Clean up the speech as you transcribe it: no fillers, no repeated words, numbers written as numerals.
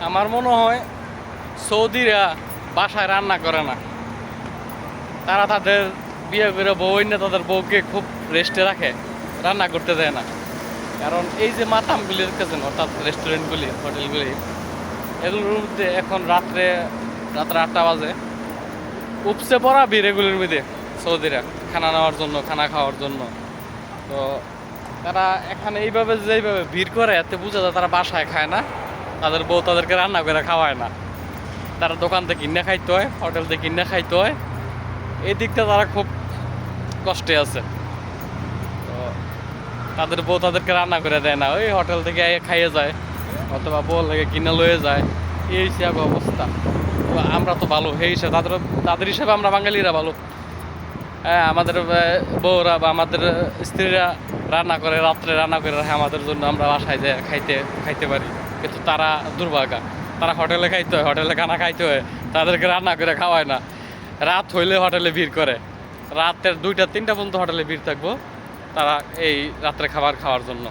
আমার মনে হয় সৌদিরা বাসায় রান্না করে না, তারা তাদের বিয়ে করে বউ এনে তাদের বউকে খুব রেস্টে রাখে, রান্না করতে দেয় না। কারণ এই যে মাতামগুলি রেখেছেন, অর্থাৎ রেস্টুরেন্টগুলি, হোটেলগুলি, এগুলোর মধ্যে এখন রাত্রে 8টা বাজে উপসে পড়া ভিড় এগুলির মধ্যে সৌদিরা খানা নেওয়ার জন্য, খানা খাওয়ার জন্য। তো তারা এখানে এইভাবে যেইভাবে ভিড় করে, এতে বোঝা যায় তারা বাসায় খায় না, তাদের বউ তাদেরকে রান্না করে খাওয়ায় না, তারা দোকান থেকে কিনে খাইতে হয়, হোটেল থেকে কিনে খাইতে হয়। এই দিকটা তারা খুব কষ্টে আছে। তো তাদের বউ তাদেরকে রান্না করে দেয় না, ওই হোটেল থেকে খাইয়ে যায় অথবা বউ থেকে কিনে লয়ে যায়, এই হিসাবে অবস্থা। তো আমরা তো ভালো, এই হিসাবে তাদের হিসাবে আমরা বাঙালিরা ভালো। হ্যাঁ, আমাদের বউরা বা আমাদের স্ত্রীরা রান্না করে, রাত্রে রান্না করে রাখে আমাদের জন্য, আমরা বাসায় যে খাইতে পারি। কিন্তু তারা দুর্ভাগা, তারা হোটেলে খাইতে হয়, হোটেলে খানা খাইতে হয়, তাদেরকে রান্না করে খাওয়ায় না। রাত হইলে হোটেলে ভিড় করে, রাতের 2টা 3টা পর্যন্ত হোটেলে ভিড় থাকবো তারা এই রাত্রে খাবার খাওয়ার জন্য।